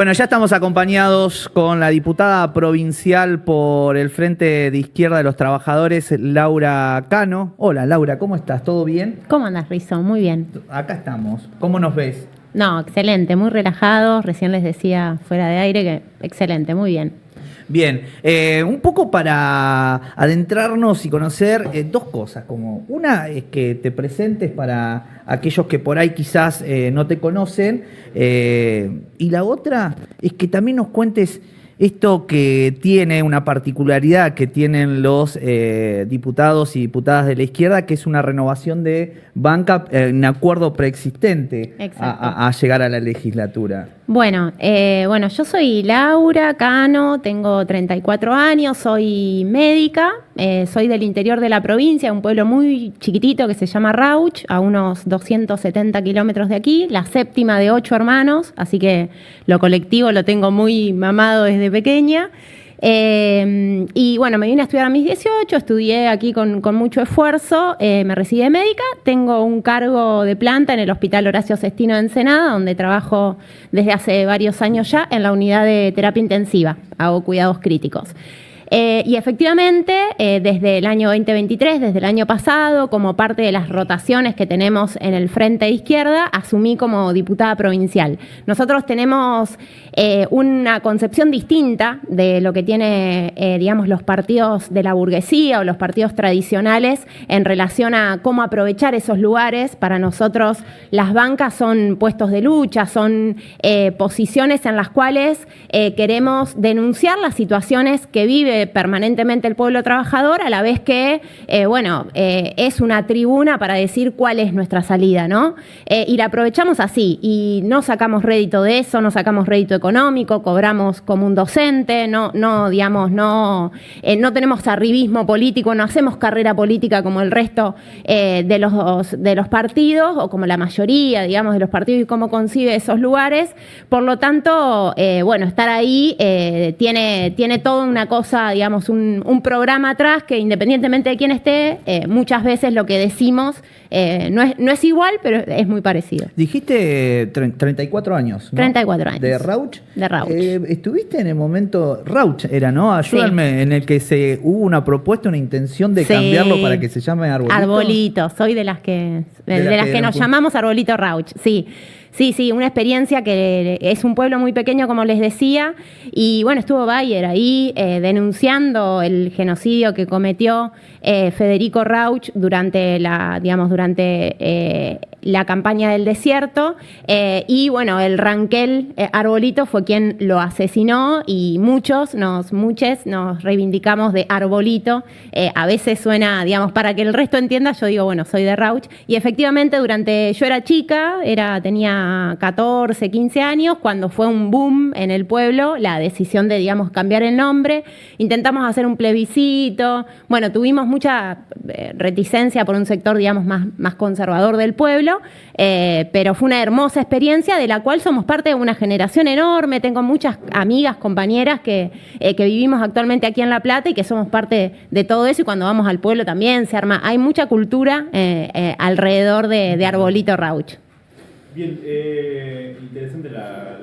Bueno, ya estamos acompañados con la diputada provincial por el Frente de Izquierda de los Trabajadores, Laura Cano. Hola, Laura, ¿cómo estás? ¿Todo bien? ¿Cómo andas, Rizo? Muy bien. Acá estamos. ¿Cómo nos ves? No, excelente, muy relajados. Recién les decía fuera de aire que excelente, muy bien. Bien, un poco para adentrarnos y conocer dos cosas. Como una es que te presentes para aquellos que por ahí quizás no te conocen, y la otra es que también nos cuentes esto que tiene una particularidad que tienen los diputados y diputadas de la izquierda, que es una renovación de banca en acuerdo preexistente a llegar a la legislatura. Bueno, yo soy Laura Cano, tengo 34 años, soy médica, soy del interior de la provincia, un pueblo muy chiquitito que se llama Rauch, a unos 270 kilómetros de aquí, la séptima de 8 hermanos, así que lo colectivo lo tengo muy mamado desde pequeña. Y bueno, me vine a estudiar a mis 18, estudié aquí con mucho esfuerzo, me recibí de médica, tengo un cargo de planta en el Hospital Horacio Sestino de Ensenada, donde trabajo desde hace varios años ya en la unidad de terapia intensiva, hago cuidados críticos. Y efectivamente, desde el año 2023, desde el año pasado, como parte de las rotaciones que tenemos en el Frente de Izquierda, asumí como diputada provincial. Nosotros tenemos una concepción distinta de lo que tiene, digamos, los partidos de la burguesía o los partidos tradicionales en relación a cómo aprovechar esos lugares. Para nosotros, las bancas son puestos de lucha, son posiciones en las cuales queremos denunciar las situaciones que vive permanentemente el pueblo trabajador, a la vez que, es una tribuna para decir cuál es nuestra salida, ¿no? Y la aprovechamos así, y no sacamos rédito de eso, no sacamos rédito económico, cobramos como un docente, no tenemos arribismo político, no hacemos carrera política como el resto de los partidos, o como la mayoría, digamos, de los partidos y cómo concibe esos lugares. Por lo tanto, estar ahí tiene toda una cosa, digamos, un programa atrás que, independientemente de quién esté, muchas veces lo que decimos no es igual, pero es muy parecido. Dijiste 34 años, ¿no? 34 años. ¿De Rauch? De Rauch. ¿Estuviste en el momento, Rauch era, ¿no? Ayúdame, sí. En el que hubo una propuesta, una intención de cambiarlo para que se llame Arbolito. Arbolito, soy de las que nos llamamos Arbolito Rauch, sí. Sí, una experiencia que es un pueblo muy pequeño, como les decía, y bueno, estuvo Bayer ahí denunciando el genocidio que cometió Federico Rauch durante la campaña del desierto, y bueno, el Ranquel Arbolito fue quien lo asesinó, y muchos nos reivindicamos de Arbolito. A veces suena, digamos, para que el resto entienda, yo digo, bueno, soy de Rauch, y efectivamente yo era chica, tenía 14, 15 años, cuando fue un boom en el pueblo la decisión de, digamos, cambiar el nombre. Intentamos hacer un plebiscito, bueno, tuvimos mucha reticencia por un sector, digamos, más conservador del pueblo, pero fue una hermosa experiencia de la cual somos parte de una generación enorme. Tengo muchas amigas, compañeras que vivimos actualmente aquí en La Plata y que somos parte de todo eso, y cuando vamos al pueblo también se arma, hay mucha cultura alrededor de Arbolito Rauch. Bien, interesante la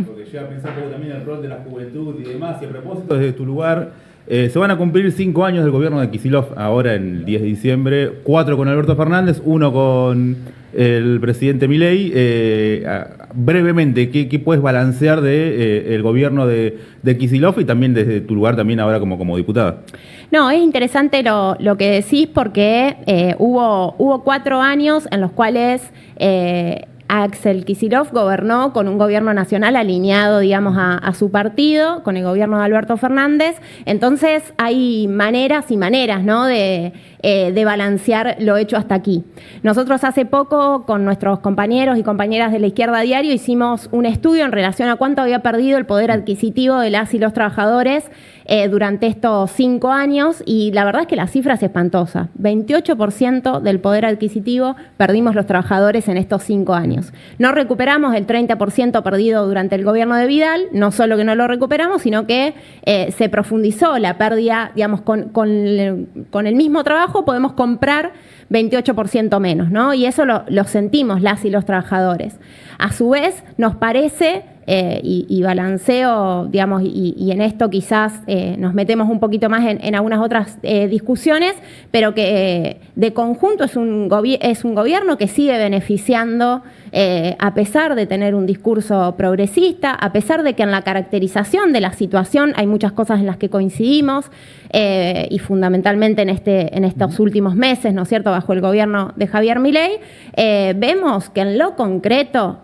porque llega a pensar un poco también el rol de la juventud y demás. Y a propósito, desde tu lugar, se van a cumplir 5 años del gobierno de Kicillof ahora en el 10 de diciembre, 4 con Alberto Fernández, 1 con el presidente Milei. Brevemente, ¿qué puedes balancear el gobierno de Kicillof y también desde tu lugar también ahora como diputada? No, es interesante lo que decís, porque hubo 4 años en los cuales Axel Kicillof gobernó con un gobierno nacional alineado, digamos, a su partido, con el gobierno de Alberto Fernández. Entonces hay maneras y maneras, ¿no?, de balancear lo hecho hasta aquí. Nosotros hace poco, con nuestros compañeros y compañeras de la Izquierda Diario, hicimos un estudio en relación a cuánto había perdido el poder adquisitivo de las y los trabajadores durante estos 5 años, y la verdad es que la cifra es espantosa. 28% del poder adquisitivo perdimos los trabajadores en estos 5 años. No recuperamos el 30% perdido durante el gobierno de Vidal, no solo que no lo recuperamos, sino que se profundizó la pérdida, digamos, con el mismo trabajo podemos comprar 28% menos, ¿no? Y eso lo sentimos las y los trabajadores. A su vez, nos parece y balanceo, digamos, y en esto quizás nos metemos un poquito más en algunas otras discusiones, pero que de conjunto es un gobierno que sigue beneficiando, a pesar de tener un discurso progresista, a pesar de que en la caracterización de la situación hay muchas cosas en las que coincidimos, y fundamentalmente en estos últimos meses, ¿no es cierto?, bajo el gobierno de Javier Milei, vemos que en lo concreto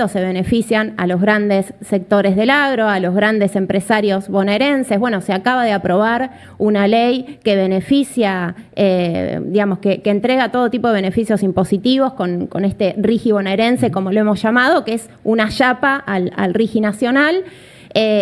se benefician a los grandes sectores del agro, a los grandes empresarios bonaerenses. Bueno, se acaba de aprobar una ley que beneficia, digamos, que entrega todo tipo de beneficios impositivos con este RIGI bonaerense, como lo hemos llamado, que es una chapa al RIGI nacional.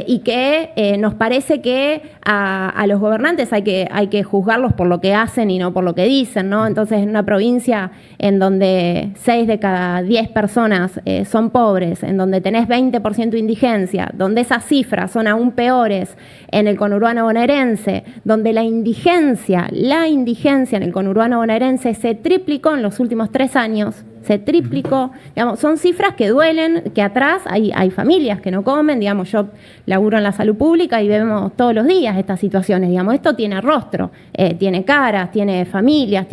Y que nos parece que a los gobernantes hay que juzgarlos por lo que hacen y no por lo que dicen, ¿no? Entonces, en una provincia en donde 6 de cada 10 personas son pobres, en donde tenés 20% de indigencia, donde esas cifras son aún peores en el conurbano bonaerense, donde la indigencia en el conurbano bonaerense se triplicó en los últimos 3 años, se triplicó, digamos, son cifras que duelen, que atrás hay familias que no comen, digamos, yo laburo en la salud pública y vemos todos los días estas situaciones, digamos, esto tiene rostro, tiene caras, tiene familias,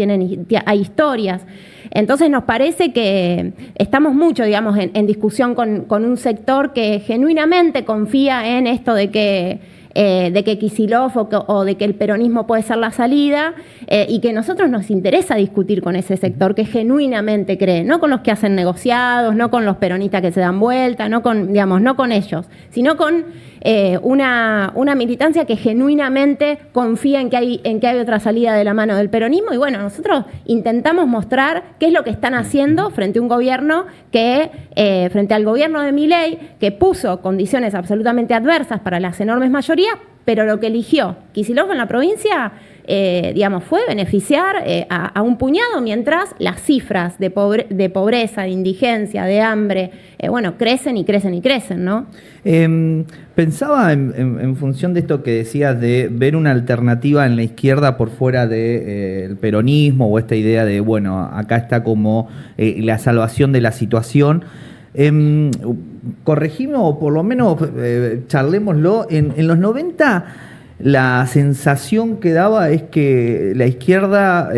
hay historias. Entonces nos parece que estamos mucho, digamos, en discusión con un sector que genuinamente confía en esto de que Kicillof o de que el peronismo puede ser la salida, y que a nosotros nos interesa discutir con ese sector que genuinamente cree, no con los que hacen negociados, no con los peronistas que se dan vuelta, no con ellos, sino con una militancia que genuinamente confía en que hay otra salida de la mano del peronismo. Y bueno, nosotros intentamos mostrar qué es lo que están haciendo frente a un gobierno frente al gobierno de Milei, que puso condiciones absolutamente adversas para las enormes mayorías, pero lo que eligió Kicillof en la provincia, digamos, fue beneficiar a un puñado, mientras las cifras de pobreza, de indigencia, de hambre, bueno, crecen y crecen y crecen, ¿no? Pensaba en función de esto que decías de ver una alternativa en la izquierda por fuera del peronismo, o esta idea de, bueno, acá está como la salvación de la situación. Corregimos, o por lo menos charlémoslo, en los 90 la sensación que daba es que la izquierda,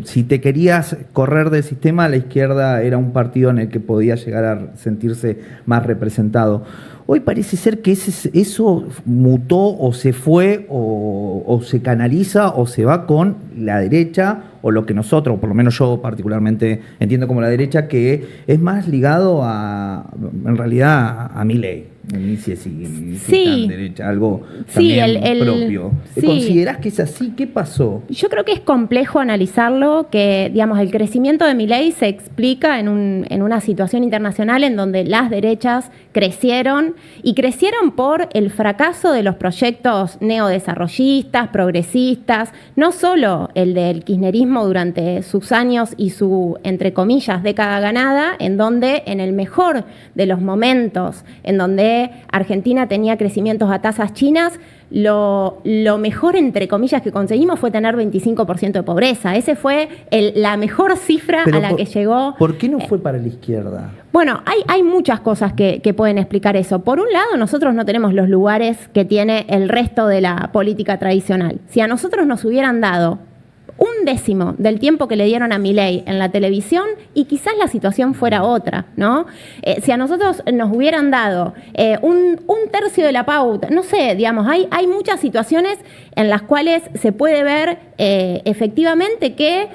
si te querías correr del sistema, la izquierda era un partido en el que podía llegar a sentirse más representado. Hoy parece ser que eso mutó, o se fue, o se canaliza, o se va con la derecha, o lo que nosotros, por lo menos yo particularmente entiendo como la derecha, que es más ligado en realidad a Milei. Ni sé si tan derecha, algo también propio. Sí. ¿Considerás que es así? ¿Qué pasó? Yo creo que es complejo analizarlo, que, digamos, el crecimiento de Milei se explica en una situación internacional en donde las derechas crecieron, y crecieron por el fracaso de los proyectos neodesarrollistas, progresistas, no solo el del kirchnerismo durante sus años y su, entre comillas, década ganada, en donde en el mejor de los momentos, en donde Argentina tenía crecimientos a tasas chinas, lo mejor, entre comillas, que conseguimos fue tener 25% de pobreza. Ese fue la mejor cifra a la que llegó. ¿Por qué no fue para la izquierda? Bueno, hay muchas cosas que pueden explicar eso. Por un lado, nosotros no tenemos los lugares que tiene el resto de la política tradicional. Si a nosotros nos hubieran dado 1/10 del tiempo que le dieron a Milei en la televisión, y quizás la situación fuera otra, ¿no? Si a nosotros nos hubieran dado un tercio de la pauta, no sé, digamos, hay muchas situaciones en las cuales se puede ver efectivamente que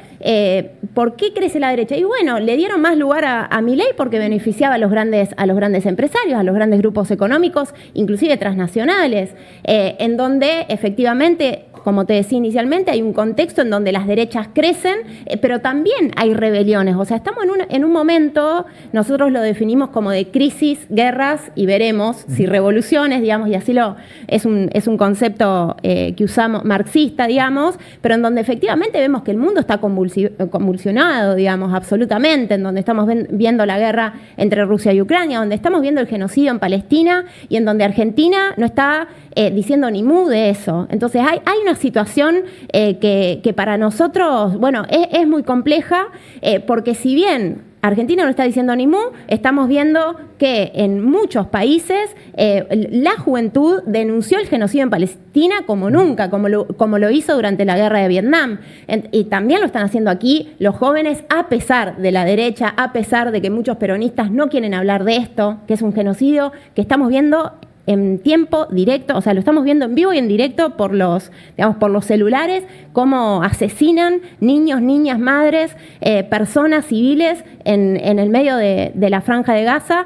¿por qué crece la derecha? Y bueno, le dieron más lugar a Milei porque beneficiaba a los grandes empresarios, a los grandes grupos económicos, inclusive transnacionales, en donde efectivamente, como te decía inicialmente, hay un contexto en donde las derechas crecen, pero también hay rebeliones. O sea, estamos en un momento, nosotros lo definimos como de crisis, guerras y veremos si revoluciones, digamos, y así es un concepto que usamos, marxista, digamos, pero en donde efectivamente vemos que el mundo está convulsionado, digamos, absolutamente, en donde estamos viendo la guerra entre Rusia y Ucrania, donde estamos viendo el genocidio en Palestina, y en donde Argentina no está diciendo ni mu de eso. Entonces hay una situación que para nosotros, bueno, es muy compleja, porque si bien Argentina no está diciendo ni mu, estamos viendo que en muchos países la juventud denunció el genocidio en Palestina como nunca, como lo hizo durante la guerra de Vietnam. Y también lo están haciendo aquí los jóvenes, a pesar de la derecha, a pesar de que muchos peronistas no quieren hablar de esto, que es un genocidio que estamos viendo en tiempo directo, o sea, lo estamos viendo en vivo y en directo por los celulares, cómo asesinan niños, niñas, madres, personas civiles en el medio de la Franja de Gaza,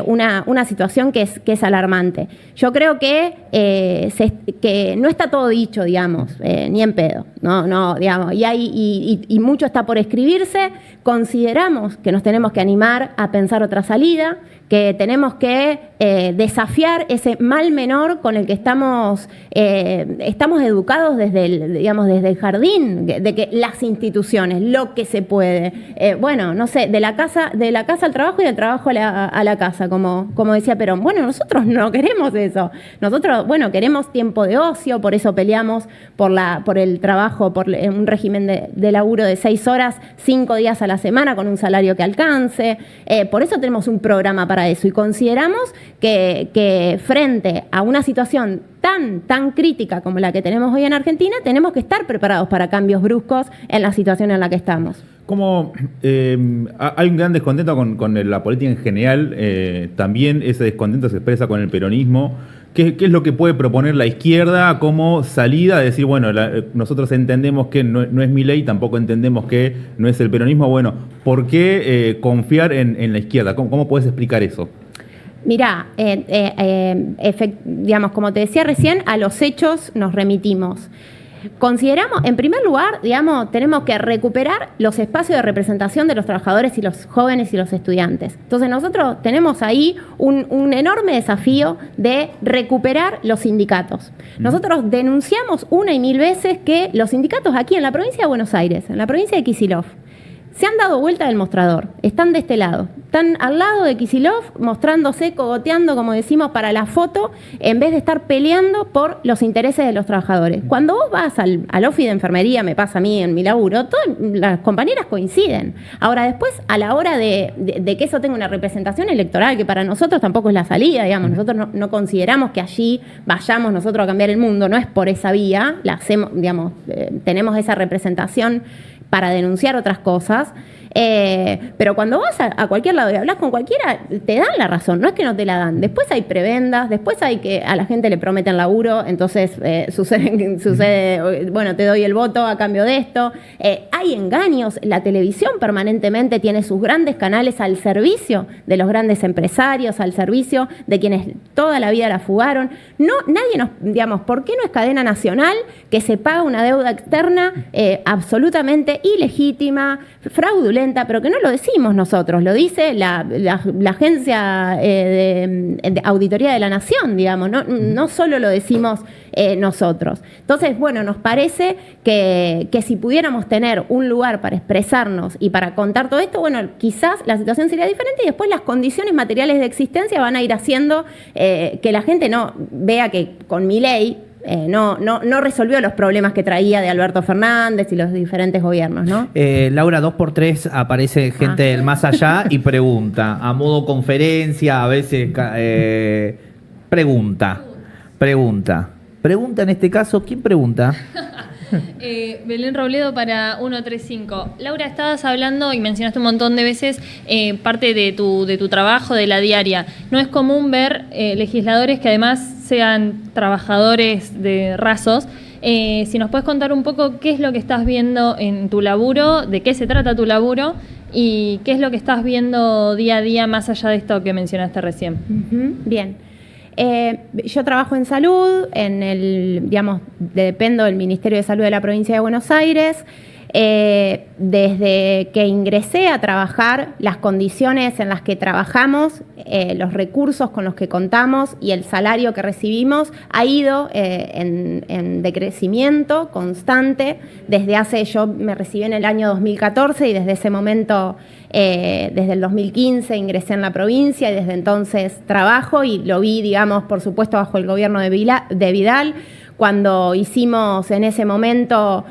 una situación que es alarmante. Yo creo que no está todo dicho, digamos, ni en pedo, no, digamos, y mucho está por escribirse. Consideramos que nos tenemos que animar a pensar otra salida, que tenemos que desafiar ese mal menor con el que estamos educados desde el jardín, de que las instituciones, lo que se puede, no sé, de la casa al trabajo y del trabajo a la casa, como decía Perón. Bueno, nosotros no queremos eso. Nosotros, queremos tiempo de ocio, por eso peleamos por el trabajo, por un régimen de laburo de 6 horas, 5 días a la semana con un salario que alcance. Por eso tenemos un programa para eso y consideramos que frente a una situación tan crítica como la que tenemos hoy en Argentina, tenemos que estar preparados para cambios bruscos en la situación en la que estamos. Como hay un gran descontento con la política en general, también ese descontento se expresa con el peronismo. ¿Qué es lo que puede proponer la izquierda como salida? De decir, nosotros entendemos que no es Milei, tampoco entendemos que no es el peronismo. Bueno, ¿por qué confiar en la izquierda? ¿Cómo puedes explicar eso? Mirá, como te decía recién, a los hechos nos remitimos. Consideramos, en primer lugar, tenemos que recuperar los espacios de representación de los trabajadores y los jóvenes y los estudiantes. Entonces nosotros tenemos ahí un enorme desafío de recuperar los sindicatos. Nosotros denunciamos 1 y 1000 veces que los sindicatos aquí en la provincia de Buenos Aires, en la provincia de Kicillof, se han dado vuelta del mostrador, están de este lado, están al lado de Kicillof, mostrándose, cogoteando, como decimos, para la foto, en vez de estar peleando por los intereses de los trabajadores. Cuando vos vas al OFI de enfermería, me pasa a mí en mi laburo, todas las compañeras coinciden. Ahora, después, a la hora de que eso tenga una representación electoral, que para nosotros tampoco es la salida, nosotros no consideramos que allí vayamos nosotros a cambiar el mundo, no es por esa vía, la hacemos, tenemos esa representación para denunciar otras cosas, pero cuando vas a cualquier lado y hablas con cualquiera, te dan la razón, no es que no te la dan. Después hay prebendas, después hay que a la gente le prometen laburo, entonces sucede, te doy el voto a cambio de esto. Hay engaños, la televisión permanentemente tiene sus grandes canales al servicio de los grandes empresarios, al servicio de quienes toda la vida la fugaron. ¿Por qué no es cadena nacional que se paga una deuda externa absolutamente ilegítima, fraudulenta, pero que no lo decimos nosotros, lo dice la agencia de auditoría de la Nación, no solo lo decimos nosotros. Entonces, nos parece que si pudiéramos tener un lugar para expresarnos y para contar todo esto, quizás la situación sería diferente y después las condiciones materiales de existencia van a ir haciendo que la gente no vea que con Milei no resolvió los problemas que traía de Alberto Fernández y los diferentes gobiernos, ¿no? Laura, 2x3 aparece gente del más allá y pregunta, a modo conferencia, a veces pregunta en este caso, ¿quién pregunta? Belén Robledo para 135. Laura, estabas hablando y mencionaste un montón de veces parte de tu trabajo, de la diaria. No es común ver legisladores que además sean trabajadores de rasos. Si nos puedes contar un poco qué es lo que estás viendo en tu laburo, de qué se trata tu laburo y qué es lo que estás viendo día a día más allá de esto que mencionaste recién. Bien. Yo trabajo en salud, dependo del Ministerio de Salud de la provincia de Buenos Aires. Desde que ingresé a trabajar, las condiciones en las que trabajamos, los recursos con los que contamos y el salario que recibimos ha ido en decrecimiento constante. Yo me recibí en el año 2014 y desde ese momento, desde el 2015 ingresé en la provincia y desde entonces trabajo y lo vi, por supuesto, bajo el gobierno de Vidal. cuando hicimos en ese momento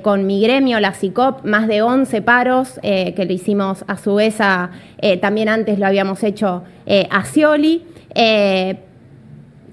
con mi gremio, la CICOP, más de 11 paros, que le hicimos a su vez también antes lo habíamos hecho a Scioli.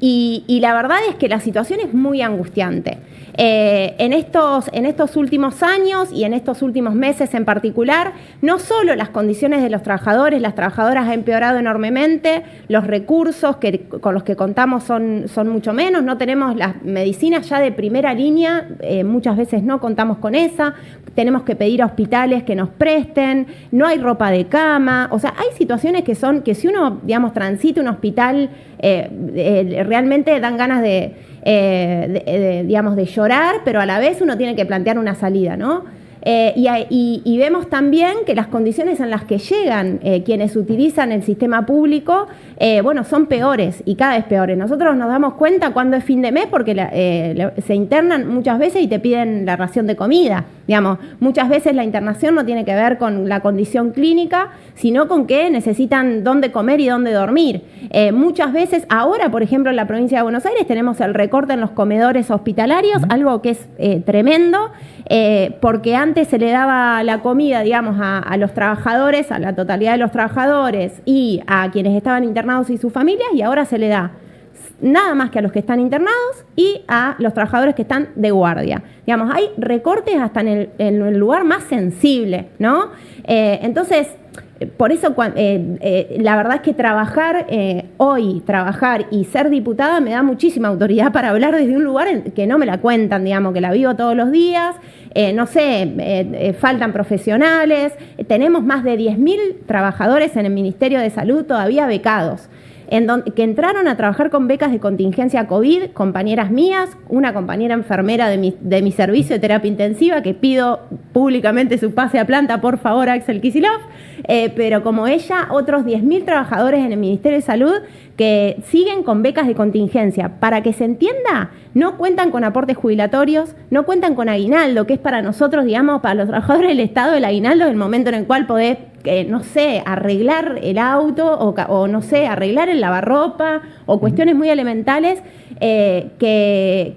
Y la verdad es que la situación es muy angustiante. En estos últimos años y en estos últimos meses en particular, no solo las condiciones de los trabajadores, las trabajadoras han empeorado enormemente, los recursos con los que contamos son mucho menos, no tenemos las medicinas ya de primera línea, muchas veces no contamos con esa, tenemos que pedir a hospitales que nos presten, no hay ropa de cama, o sea, hay situaciones que si uno, digamos, transita un hospital, realmente dan ganas digamos, de llorar, pero a la vez uno tiene que plantear una salida, ¿no? Y vemos también que las condiciones en las que llegan quienes utilizan el sistema público, bueno, son peores y cada vez peores. Nosotros nos damos cuenta cuando es fin de mes porque se internan muchas veces y te piden la ración de comida. Digamos, muchas veces la internación no tiene que ver con la condición clínica, sino con que necesitan dónde comer y dónde dormir. Muchas veces, ahora, por ejemplo, en la provincia de Buenos Aires tenemos el recorte en los comedores hospitalarios, algo que es tremendo, porque antes se le daba la comida, digamos, a los trabajadores, a la totalidad de los trabajadores y a quienes estaban internados y sus familias, y ahora se le da nada más que a los que están internados y a los trabajadores que están de guardia. Digamos, hay recortes hasta en el lugar más sensible, ¿no? Entonces, por eso la verdad es que trabajar y ser diputada me da muchísima autoridad para hablar desde un lugar que no me la cuentan, digamos, que la vivo todos los días. No sé, faltan profesionales, tenemos más de 10.000 trabajadores en el Ministerio de Salud todavía becados, que entraron a trabajar con becas de contingencia COVID, compañeras mías, una compañera enfermera de mi servicio de terapia intensiva, que pido públicamente su pase a planta, por favor, Axel Kicillof, pero como ella, otros 10.000 trabajadores en el Ministerio de Salud que siguen con becas de contingencia. Para que se entienda, no cuentan con aportes jubilatorios, no cuentan con aguinaldo, que es para nosotros, digamos, para los trabajadores del Estado, el aguinaldo es el momento en el cual podés, no sé, arreglar el auto o no sé, arreglar el lavarropa o cuestiones muy elementales que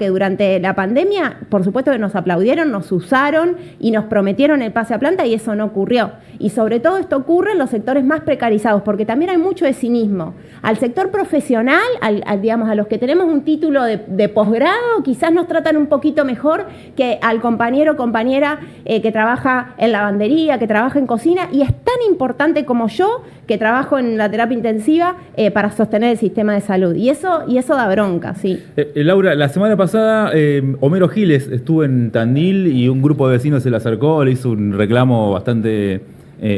durante la pandemia, por supuesto que nos aplaudieron, nos usaron y nos prometieron el pase a planta y eso no ocurrió. Y sobre todo esto ocurre en los sectores más precarizados, porque también hay mucho de cinismo. Al sector profesional, digamos, a los que tenemos un título de posgrado, quizás nos tratan un poquito mejor que al compañero o compañera que trabaja en lavandería, que trabaja en cocina, y es tan importante como yo, que trabajo en la terapia intensiva, para sostener el sistema de salud. Y eso da bronca, sí. Laura, la semana pasada Homero Giles estuvo en Tandil y un grupo de vecinos se le acercó, le hizo un reclamo bastante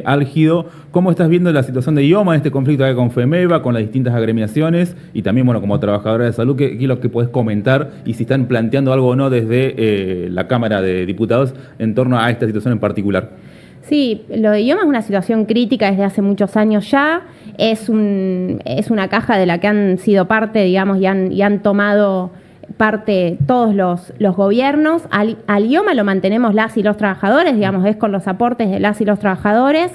álgido. ¿Cómo estás viendo la situación de IOMA en este conflicto acá con FEMEVA, con las distintas agremiaciones y también, bueno, como trabajadora de salud? ¿Qué es lo que podés comentar y si están planteando algo o no desde la Cámara de Diputados en torno a esta situación en particular? Sí, lo de IOMA es una situación crítica desde hace muchos años ya. Es una caja de la que han sido parte, digamos, y han tomado parte todos los gobiernos. Al IOMA lo mantenemos las y los trabajadores, digamos, es con los aportes de las y los trabajadores.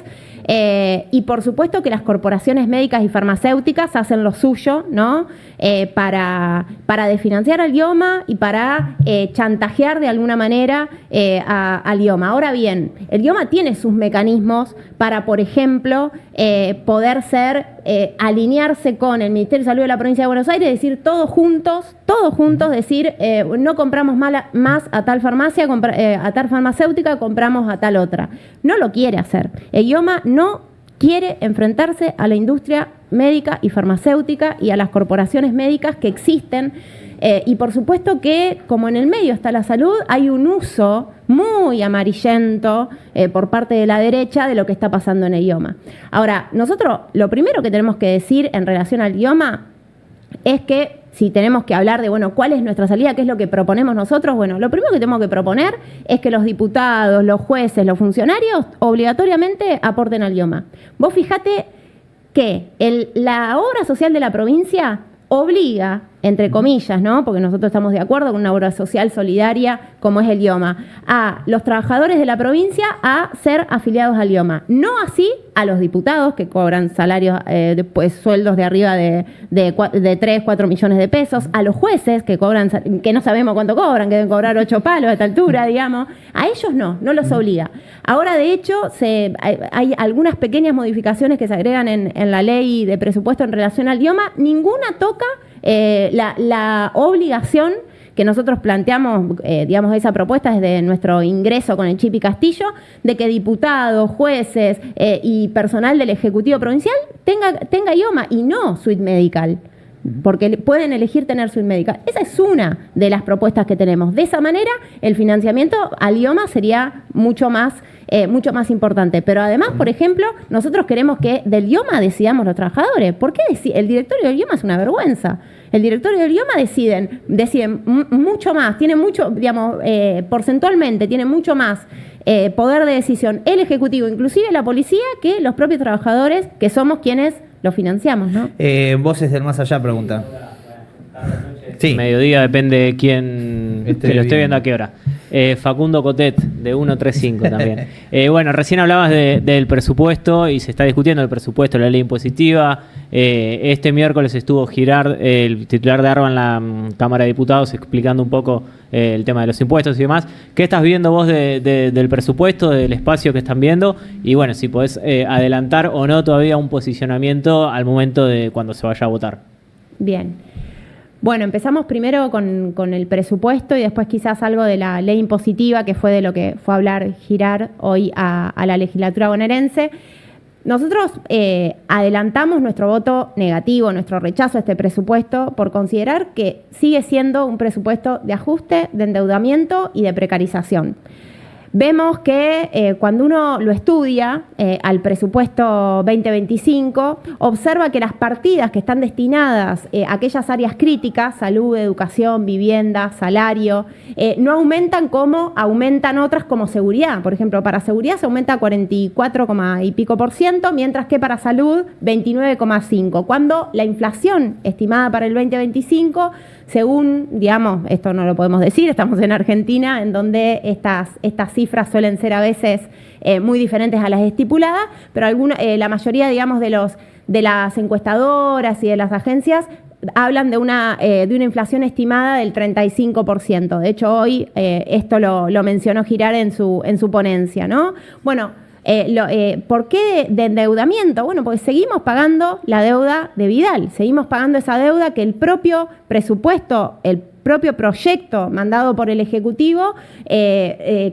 Y por supuesto que las corporaciones médicas y farmacéuticas hacen lo suyo, ¿no? Para desfinanciar al IOMA y para chantajear de alguna manera al IOMA. Ahora bien, el IOMA tiene sus mecanismos para, por ejemplo, poder alinearse con el Ministerio de Salud de la Provincia de Buenos Aires, decir todos juntos, decir no compramos más a tal farmacia, a tal farmacéutica, compramos a tal otra. No lo quiere hacer. El IOMA no quiere enfrentarse a la industria médica y farmacéutica y a las corporaciones médicas que existen. Y por supuesto que, como en el medio está la salud, hay un uso muy amarillento por parte de la derecha de lo que está pasando en el IOMA. Ahora, nosotros lo primero que tenemos que decir en relación al IOMA es que si tenemos que hablar de, bueno, cuál es nuestra salida, qué es lo que proponemos nosotros, bueno, lo primero que tenemos que proponer es que los diputados, los jueces, los funcionarios obligatoriamente aporten al IOMA. Vos fijate que la obra social de la provincia obliga entre comillas, ¿no? Porque nosotros estamos de acuerdo con una obra social solidaria como es el IOMA, a los trabajadores de la provincia a ser afiliados al IOMA. No así a los diputados que cobran salarios, sueldos de arriba de 3, 4 millones de pesos, a los jueces que cobran, que no sabemos cuánto cobran, que deben cobrar 8 palos a esta altura, digamos. A ellos no los obliga. Ahora, de hecho, hay algunas pequeñas modificaciones que se agregan en la ley de presupuesto en relación al IOMA. Ninguna toca la obligación que nosotros planteamos, digamos, esa propuesta desde nuestro ingreso con el Chipi Castillo, de que diputados, jueces y personal del Ejecutivo Provincial tenga IOMA y no suite medical, porque pueden elegir tener suite medical. Esa es una de las propuestas que tenemos. De esa manera, el financiamiento al IOMA sería mucho más importante. Pero además, por ejemplo, nosotros queremos que del IOMA decidamos los trabajadores. ¿Por qué el directorio del IOMA es una vergüenza? El directorio del IOMA deciden mucho más, tiene mucho, digamos, porcentualmente, tiene mucho más poder de decisión el Ejecutivo, inclusive la policía, que los propios trabajadores, que somos quienes lo financiamos, ¿no? Voces del Más Allá pregunta. Sí. Mediodía, depende de quién que lo esté viendo a qué hora. Facundo Cotet, de 135 también. Bueno, recién hablabas del presupuesto y se está discutiendo el presupuesto, la ley impositiva. Este miércoles estuvo Girard, el titular de ARBA, en la Cámara de Diputados, explicando un poco el tema de los impuestos y demás. ¿Qué estás viendo vos del presupuesto, del espacio que están viendo? Y bueno, si podés adelantar o no todavía un posicionamiento al momento de cuando se vaya a votar. Bien. Bueno, empezamos primero con el presupuesto y después quizás algo de la ley impositiva, que fue de lo que fue a hablar Girard hoy a la legislatura bonaerense. Nosotros adelantamos nuestro voto negativo, nuestro rechazo a este presupuesto por considerar que sigue siendo un presupuesto de ajuste, de endeudamiento y de precarización. Vemos que cuando uno lo estudia al presupuesto 2025, observa que las partidas que están destinadas a aquellas áreas críticas, salud, educación, vivienda, salario, no aumentan como aumentan otras como seguridad. Por ejemplo, para seguridad se aumenta 44, y pico %, mientras que para salud 29,5%. Cuando la inflación estimada para el 2025, según, digamos, esto no lo podemos decir, estamos en Argentina, en donde estas cifras suelen ser a veces muy diferentes a las estipuladas, pero la mayoría, digamos, de las encuestadoras y de las agencias hablan de una inflación estimada del 35%. De hecho, hoy esto lo mencionó Girard en su ponencia, ¿no? Bueno, ¿por qué de endeudamiento? Bueno, porque seguimos pagando la deuda de Vidal, seguimos pagando esa deuda que el propio presupuesto, el propio proyecto mandado por el Ejecutivo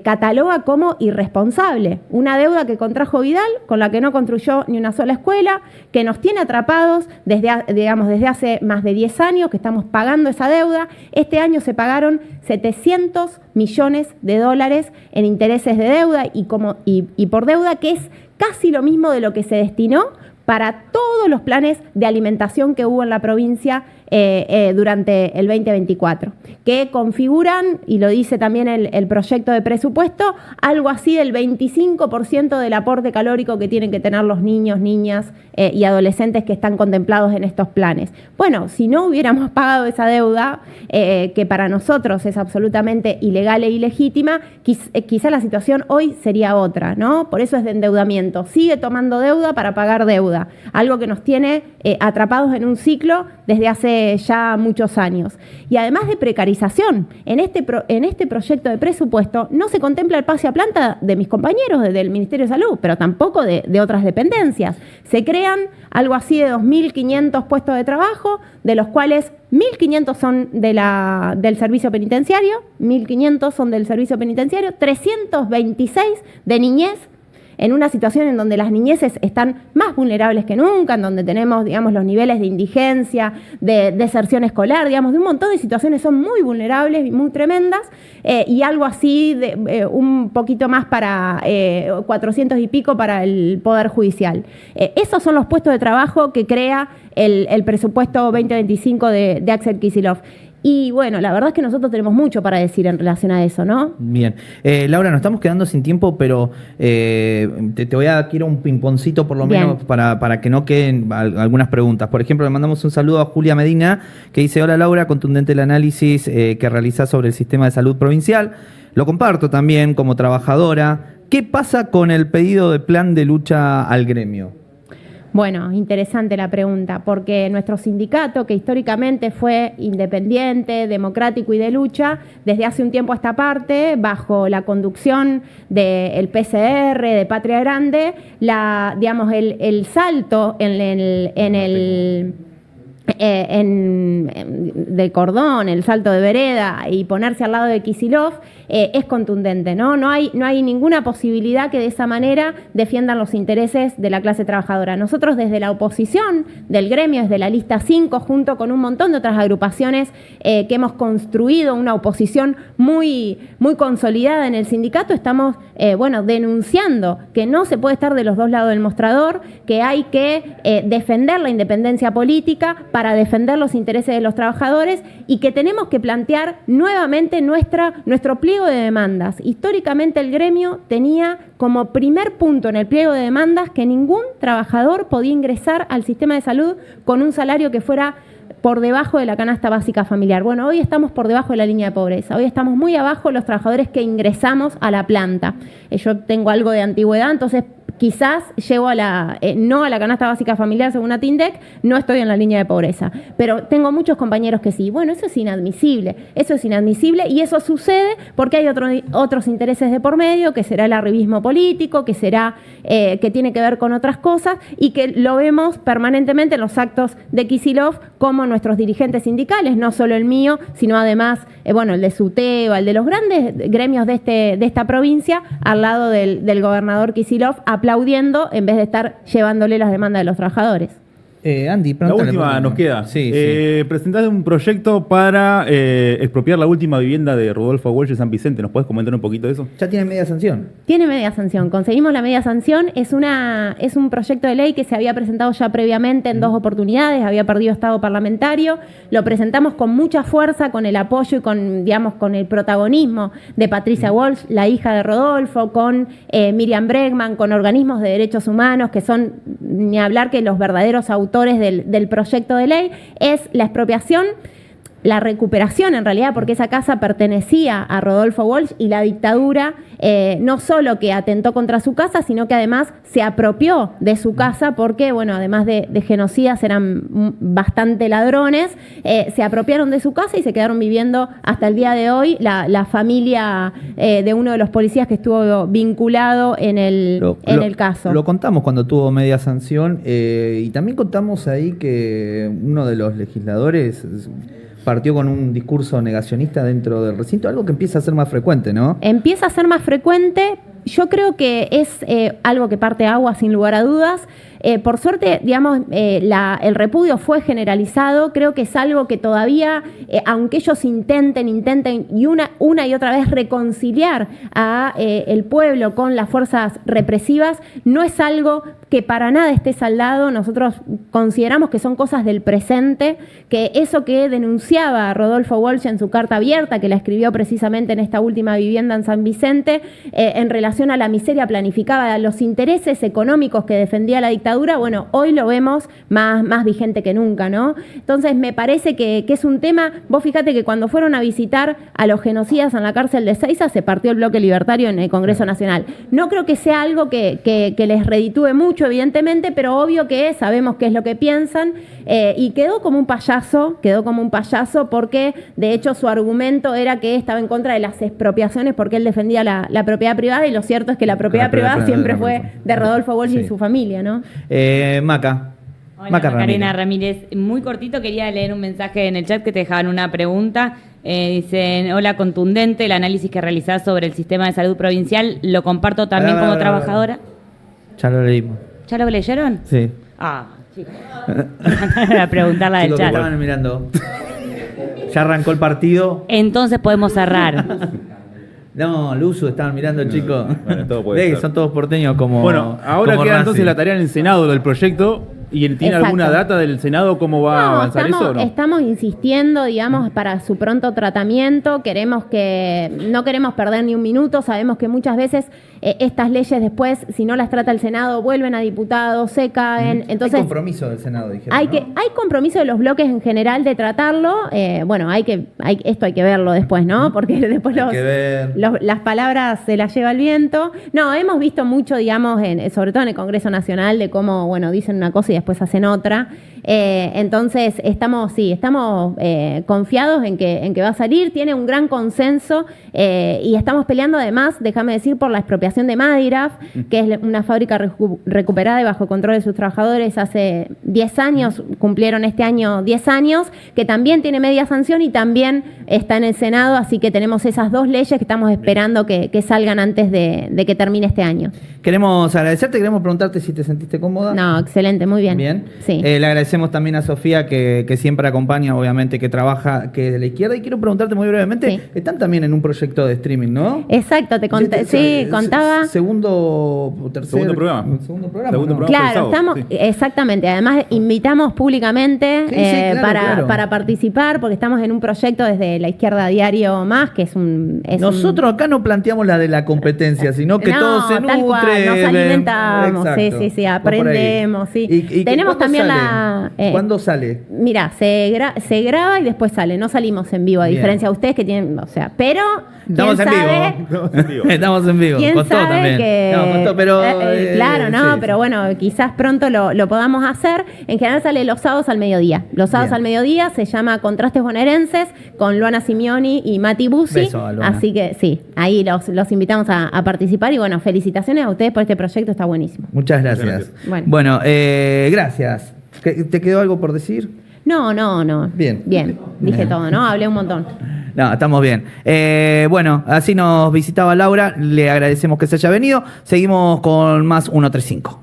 cataloga como irresponsable. Una deuda que contrajo Vidal, con la que no construyó ni una sola escuela, que nos tiene atrapados desde hace más de 10 años, que estamos pagando esa deuda. Este año se pagaron 700 millones de dólares en intereses de deuda y por deuda, que es casi lo mismo de lo que se destinó para todos los planes de alimentación que hubo en la provincia durante el 2024, que configuran, y lo dice también el proyecto de presupuesto, algo así del 25% del aporte calórico que tienen que tener los niños, niñas y adolescentes que están contemplados en estos planes. Bueno, si no hubiéramos pagado esa deuda, que para nosotros es absolutamente ilegal e ilegítima, quizá la situación hoy sería otra, ¿no? Por eso es de endeudamiento. Sigue tomando deuda para pagar deuda, algo que nos tiene atrapados en un ciclo desde hace ya muchos años. Y además de precarización, en este proyecto de presupuesto no se contempla el pase a planta de mis compañeros del Ministerio de Salud, pero tampoco de otras dependencias. Se crean algo así de 2.500 puestos de trabajo, de los cuales 1.500 son del servicio penitenciario, 326 de niñez, en una situación en donde las niñeces están más vulnerables que nunca, en donde tenemos, digamos, los niveles de indigencia, de deserción escolar, digamos, de un montón de situaciones son muy vulnerables y muy tremendas, y algo así de un poquito más para 400 y pico para el Poder Judicial. Esos son los puestos de trabajo que crea el presupuesto 2025 de Axel Kicillof. Y bueno, la verdad es que nosotros tenemos mucho para decir en relación a eso, ¿no? Bien. Laura, nos estamos quedando sin tiempo, pero quiero un pimponcito por lo Bien. menos para que no queden algunas preguntas. Por ejemplo, le mandamos un saludo a Julia Medina, que dice: hola Laura, contundente el análisis que realizás sobre el sistema de salud provincial. Lo comparto también como trabajadora. ¿Qué pasa con el pedido de plan de lucha al gremio? Bueno, interesante la pregunta, porque nuestro sindicato, que históricamente fue independiente, democrático y de lucha, desde hace un tiempo a esta parte, bajo la conducción del PCR, de Patria Grande, el salto de cordón, el salto de vereda y ponerse al lado de Kicillof es contundente, ¿no? No hay ninguna posibilidad que de esa manera defiendan los intereses de la clase trabajadora. Nosotros desde la oposición del gremio, desde la lista 5, junto con un montón de otras agrupaciones que hemos construido una oposición muy, muy consolidada en el sindicato, estamos denunciando que no se puede estar de los dos lados del mostrador, que hay que defender la independencia política para defender los intereses de los trabajadores y que tenemos que plantear nuevamente nuestro pliego de demandas. Históricamente el gremio tenía como primer punto en el pliego de demandas que ningún trabajador podía ingresar al sistema de salud con un salario que fuera por debajo de la canasta básica familiar. Bueno, hoy estamos por debajo de la línea de pobreza. Hoy estamos muy abajo los trabajadores que ingresamos a la planta. Yo tengo algo de antigüedad, entonces quizás llego no a la canasta básica familiar según la TINDEC, no estoy en la línea de pobreza, pero tengo muchos compañeros que sí. Bueno, eso es inadmisible y eso sucede porque hay otros intereses de por medio, que será el arribismo político, que tiene que ver con otras cosas y que lo vemos permanentemente en los actos de Kicillof como nuestros dirigentes sindicales, no solo el mío, sino además el de SUTEBA, el de los grandes gremios de esta provincia, al lado del gobernador Kicillof, aplaudiendo en vez de estar llevándole las demandas de los trabajadores. Andy, la última nos queda. Sí. Presentaste un proyecto para expropiar la última vivienda de Rodolfo Walsh de San Vicente. ¿Nos puedes comentar un poquito de eso? ¿Ya tiene media sanción? Tiene media sanción. Conseguimos la media sanción. Es un proyecto de ley que se había presentado ya previamente en 2 oportunidades. Había perdido estado parlamentario. Lo presentamos con mucha fuerza, con el apoyo y con el protagonismo de Patricia Walsh, la hija de Rodolfo, con Miriam Bregman, con organismos de derechos humanos que son, ni hablar que los verdaderos autores del proyecto de ley. Es la expropiación, la recuperación en realidad, porque esa casa pertenecía a Rodolfo Walsh y la dictadura no solo que atentó contra su casa, sino que además se apropió de su casa porque, además de genocidas, eran bastante ladrones, se apropiaron de su casa y se quedaron viviendo hasta el día de hoy la familia de uno de los policías que estuvo vinculado en el caso. Lo contamos cuando tuvo media sanción y también contamos ahí que uno de los legisladores partió con un discurso negacionista dentro del recinto, algo que empieza a ser más frecuente, ¿no? Empieza a ser más frecuente. Yo creo que es algo que parte agua sin lugar a dudas. Por suerte, el repudio fue generalizado. Creo que es algo que todavía, aunque ellos intenten y una y otra vez reconciliar a el pueblo con las fuerzas represivas, no es algo que para nada esté saldado. Nosotros consideramos que son cosas del presente, que eso que denunciaba Rodolfo Walsh en su carta abierta, que la escribió precisamente en esta última vivienda en San Vicente, en relación a la miseria planificada, a los intereses económicos que defendía la dictadura, hoy lo vemos más vigente que nunca, ¿no? Entonces me parece que es un tema. Vos fíjate que cuando fueron a visitar a los genocidas en la cárcel de Seiza, se partió el bloque libertario en el Congreso Nacional. No creo que sea algo que les reditúe mucho, evidentemente, pero obvio que sabemos qué es lo que piensan, y quedó como un payaso porque de hecho su argumento era que estaba en contra de las expropiaciones porque él defendía la propiedad privada, y lo cierto es que la propiedad privada siempre fue de Rodolfo Walsh y su familia, ¿no? Maca. Hola, Macarena Ramírez. Muy cortito, quería leer un mensaje en el chat que te dejaban una pregunta. Dicen: hola, contundente el análisis que realizás sobre el sistema de salud provincial. Lo comparto también como trabajadora. Ya lo leímos. ¿Ya lo leyeron? Sí. Chicos. A preguntarla del chat. Estaban mirando. Ya arrancó el partido. Entonces podemos cerrar. No, Luzu, estaban mirando, chicos. Bueno, todo puede ser. Son todos porteños como. Bueno, ahora como queda Racing. entonces la tarea en el Senado del proyecto. ¿Y tiene Exacto. alguna data del Senado cómo va a avanzar eso o no? Estamos insistiendo, digamos, para su pronto tratamiento. No queremos perder ni un minuto. Sabemos que muchas veces estas leyes después, si no las trata el Senado, vuelven a diputados, se caen. Entonces, hay compromiso del Senado, dijeron, hay ¿no? compromiso de los bloques en general de tratarlo. Bueno, esto hay que verlo después, ¿no? Porque después Hay que ver. las palabras se las lleva el viento. No, hemos visto mucho, digamos, sobre todo en el Congreso Nacional, de cómo, bueno, dicen una cosa y después hacen otra. Entonces, estamos confiados en que va a salir. Tiene un gran consenso y estamos peleando además, déjame decir, por la expropiación de Madiraf, que es una fábrica recuperada y bajo control de sus trabajadores hace 10 años, cumplieron este año 10 años, que también tiene media sanción y también está en el Senado, así que tenemos esas dos leyes que estamos esperando que salgan antes de que termine este año. Queremos agradecerte, queremos preguntarte si te sentiste cómoda. No, excelente, muy bien. Bien. Sí. Le agradecemos también a Sofía que siempre acompaña, obviamente, que trabaja, que es de la izquierda. Y quiero preguntarte muy brevemente, Sí. están también en un proyecto de streaming, ¿no? Exacto, te conté, sí, contaba. Segundo o tercer. Segundo programa. Segundo programa. Segundo ¿no? programa. Claro, Sábado, estamos, sí. exactamente. Además, invitamos públicamente Sí, sí, claro. para participar, porque estamos en un proyecto desde La Izquierda Diario Más, que es un... Nosotros acá no planteamos la de la competencia, sino que No, todo se tal cual, nutre. nos alimentamos, Exacto. sí, Va por ahí. aprendemos, sí. ¿Y Tenemos cuándo también sale? ¿Cuándo sale? Mira, se graba y después sale, no salimos en vivo, a Bien. diferencia de ustedes que tienen, o sea, pero... Estamos en ¿quién sabe? vivo. Estamos en vivo. ¿Quién Costó sabe también. que... No, costó, pero. claro, no, sí, pero sí. bueno, quizás pronto lo podamos hacer. En general sale los sábados al mediodía. Los sábados Bien. al mediodía se llama Contrastes Bonaerenses con Luana Simeoni y Mati Bussi. Beso a Luana. Así que sí, ahí los invitamos a participar y bueno, felicitaciones a ustedes por este proyecto, está buenísimo. Muchas gracias. Gracias. Bueno. Gracias. ¿Te quedó algo por decir? No. Bien. Dije todo, ¿no? Hablé un montón. No, estamos bien. Bueno, así nos visitaba Laura. Le agradecemos que se haya venido. Seguimos con más 135.